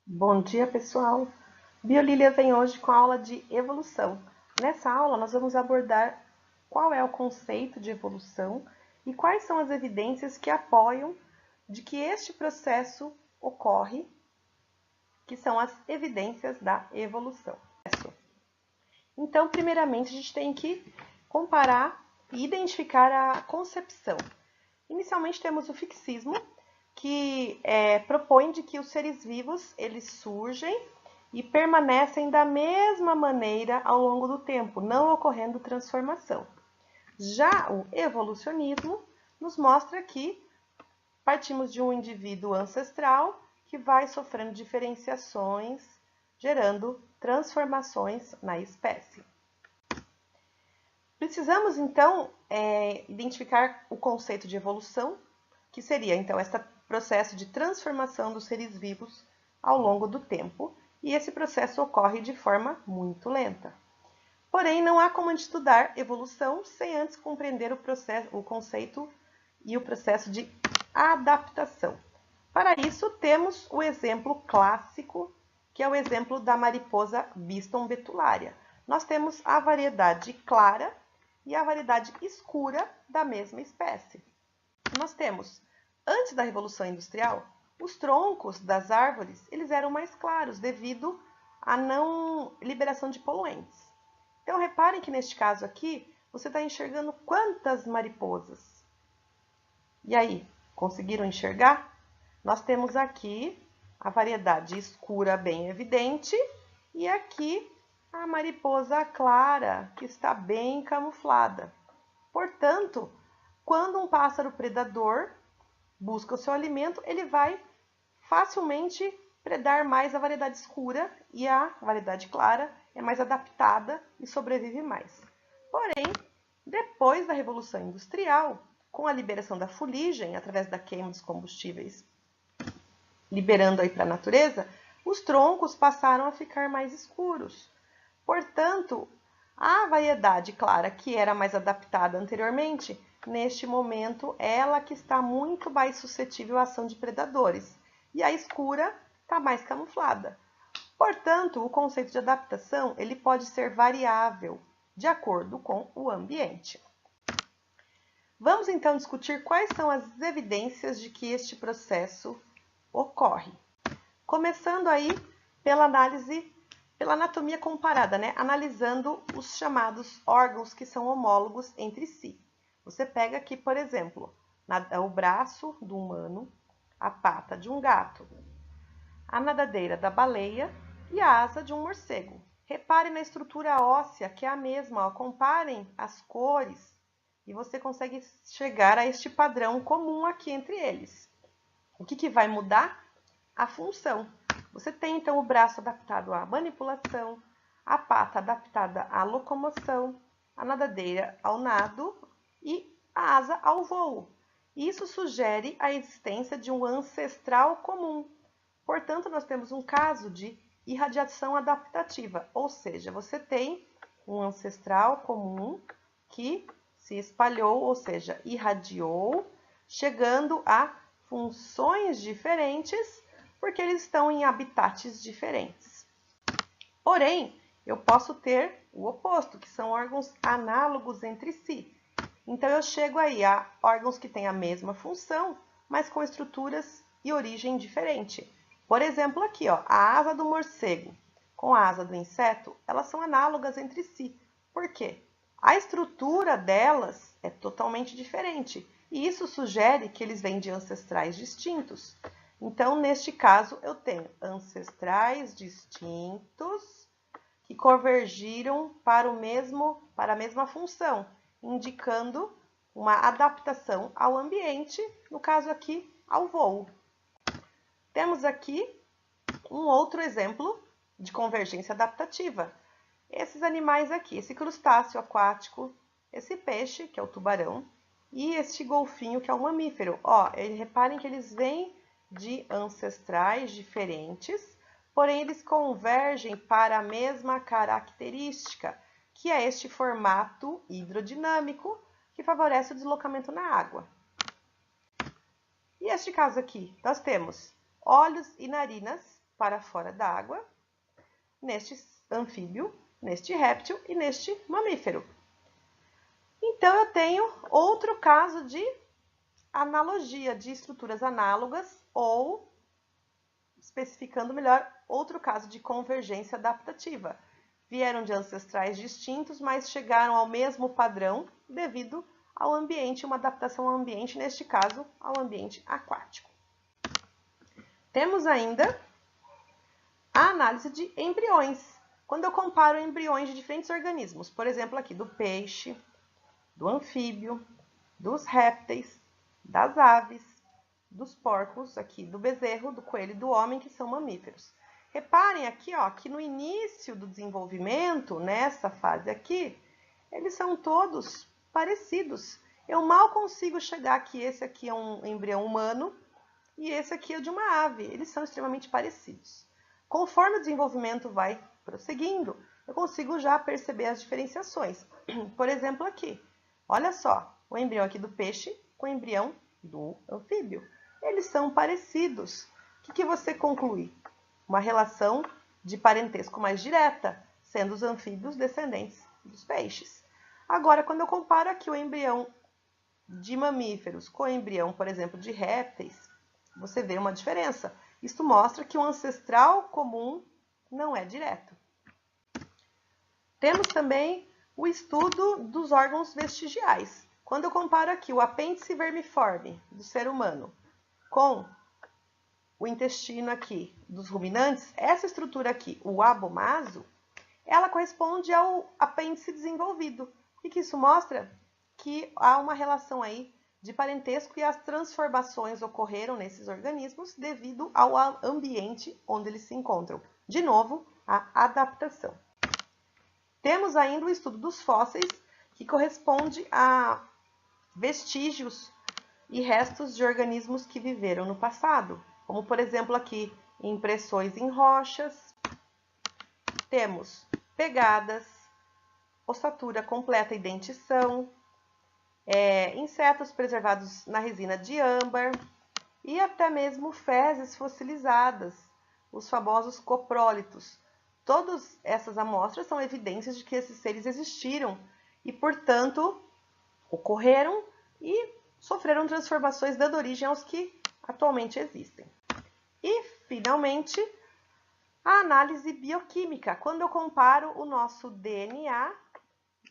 Bom dia, pessoal! Biolília vem hoje com a aula de evolução. Nessa aula, nós vamos abordar qual é o conceito de evolução e quais são as evidências que apoiam de que este processo ocorre, que são as evidências da evolução. Então, primeiramente, a gente tem que comparar e identificar a concepção. Inicialmente, temos o fixismo, que propõe de que os seres vivos eles surgem e permanecem da mesma maneira ao longo do tempo, não ocorrendo transformação. Já o evolucionismo nos mostra que partimos de um indivíduo ancestral que vai sofrendo diferenciações, gerando transformações na espécie. Precisamos, então, identificar o conceito de evolução, que seria, então, esse processo de transformação dos seres vivos ao longo do tempo, e esse processo ocorre de forma muito lenta. Porém, não há como estudar evolução sem antes compreender o conceito e o processo de adaptação. Para isso, temos o exemplo clássico, que é o exemplo da mariposa Biston betulária. Nós temos a variedade clara e a variedade escura da mesma espécie. Nós temos, antes da Revolução Industrial, os troncos das árvores eles eram mais claros devido à não liberação de poluentes. Então, reparem que neste caso aqui, você está enxergando quantas mariposas. E aí, conseguiram enxergar? Nós temos aqui a variedade escura bem evidente e aqui a mariposa clara, que está bem camuflada. Portanto, quando um pássaro predador busca o seu alimento, ele vai facilmente predar mais a variedade escura e a variedade clara é mais adaptada e sobrevive mais. Porém, depois da Revolução Industrial, com a liberação da fuligem através da queima dos combustíveis, liberando aí para a natureza, os troncos passaram a ficar mais escuros. Portanto, a variedade clara, que era mais adaptada anteriormente, neste momento, ela que está muito mais suscetível à ação de predadores. E a escura está mais camuflada. Portanto, o conceito de adaptação ele pode ser variável de acordo com o ambiente. Vamos então discutir quais são as evidências de que este processo ocorre. Começando aí pela anatomia comparada, né? Analisando os chamados órgãos que são homólogos entre si. Você pega aqui, por exemplo, o braço do humano, a pata de um gato, a nadadeira da baleia e a asa de um morcego. Repare na estrutura óssea, que é a mesma. Ó. Comparem as cores e você consegue chegar a este padrão comum aqui entre eles. O que vai mudar? A função. Você tem, então, o braço adaptado à manipulação, a pata adaptada à locomoção, a nadadeira ao nado e a asa ao voo. Isso sugere a existência de um ancestral comum. Portanto, nós temos um caso de irradiação adaptativa, ou seja, você tem um ancestral comum que se espalhou, ou seja, irradiou, chegando a funções diferentes, porque eles estão em habitats diferentes. Porém, eu posso ter o oposto, que são órgãos análogos entre si. Então, eu chego aí a órgãos que têm a mesma função, mas com estruturas e origem diferente. Por exemplo, aqui, ó, a asa do morcego com a asa do inseto, elas são análogas entre si. Por quê? A estrutura delas é totalmente diferente. E isso sugere que eles vêm de ancestrais distintos. Então, neste caso, eu tenho ancestrais distintos que convergiram para a mesma função, indicando uma adaptação ao ambiente, no caso aqui, ao voo. Temos aqui um outro exemplo de convergência adaptativa. Esses animais aqui, esse crustáceo aquático, esse peixe, que é o tubarão, e este golfinho, que é o mamífero. Ó, reparem que eles vêm de ancestrais diferentes, porém eles convergem para a mesma característica, que é este formato hidrodinâmico que favorece o deslocamento na água. E este caso aqui, nós temos olhos e narinas para fora d'água, neste anfíbio, neste réptil e neste mamífero. Então, eu tenho outro caso de analogia, de estruturas análogas, ou, especificando melhor, outro caso de convergência adaptativa. Vieram de ancestrais distintos, mas chegaram ao mesmo padrão devido ao ambiente, uma adaptação ao ambiente, neste caso, ao ambiente aquático. Temos ainda a análise de embriões. Quando eu comparo embriões de diferentes organismos, por exemplo, aqui do peixe, do anfíbio, dos répteis, das aves, dos porcos, aqui do bezerro, do coelho e do homem, que são mamíferos. Reparem aqui, ó, que no início do desenvolvimento, nessa fase aqui, eles são todos parecidos. Eu mal consigo chegar que esse aqui é um embrião humano e esse aqui é de uma ave. Eles são extremamente parecidos. Conforme o desenvolvimento vai prosseguindo, eu consigo já perceber as diferenciações. Por exemplo, aqui, olha só, o embrião aqui do peixe com o embrião do anfíbio. Eles são parecidos. O que você conclui? Uma relação de parentesco mais direta, sendo os anfíbios descendentes dos peixes. Agora, quando eu comparo aqui o embrião de mamíferos com o embrião, por exemplo, de répteis, você vê uma diferença. Isto mostra que o ancestral comum não é direto. Temos também o estudo dos órgãos vestigiais. Quando eu comparo aqui o apêndice vermiforme do ser humano com o intestino aqui dos ruminantes, essa estrutura aqui, o abomaso, ela corresponde ao apêndice desenvolvido. O que isso mostra? Que há uma relação aí de parentesco e as transformações ocorreram nesses organismos devido ao ambiente onde eles se encontram. De novo, a adaptação. Temos ainda o estudo dos fósseis, que corresponde a vestígios e restos de organismos que viveram no passado, como por exemplo aqui impressões em rochas, temos pegadas, ossatura completa e dentição, insetos preservados na resina de âmbar e até mesmo fezes fossilizadas, os famosos coprólitos. Todas essas amostras são evidências de que esses seres existiram e, portanto, ocorreram e sofreram transformações dando origem aos que atualmente existem. E, finalmente, a análise bioquímica, quando eu comparo o nosso DNA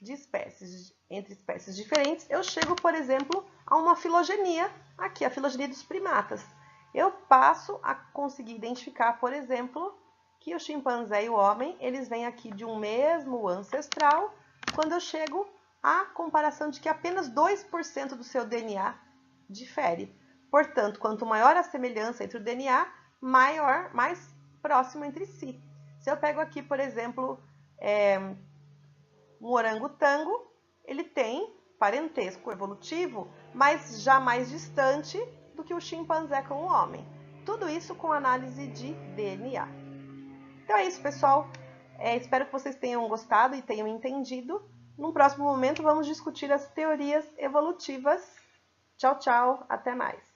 de espécies, entre espécies diferentes, eu chego, por exemplo, a uma filogenia, aqui, a filogenia dos primatas. Eu passo a conseguir identificar, por exemplo, que o chimpanzé e o homem, eles vêm aqui de um mesmo ancestral, quando eu chego à comparação de que apenas 2% do seu DNA difere. Portanto, quanto maior a semelhança entre o DNA, mais próximo entre si. Se eu pego aqui, por exemplo, um orangotango, ele tem parentesco evolutivo, mas já mais distante do que o chimpanzé com o homem. Tudo isso com análise de DNA. Então é isso, pessoal. Espero que vocês tenham gostado e tenham entendido. Num próximo momento, vamos discutir as teorias evolutivas. Tchau, tchau. Até mais.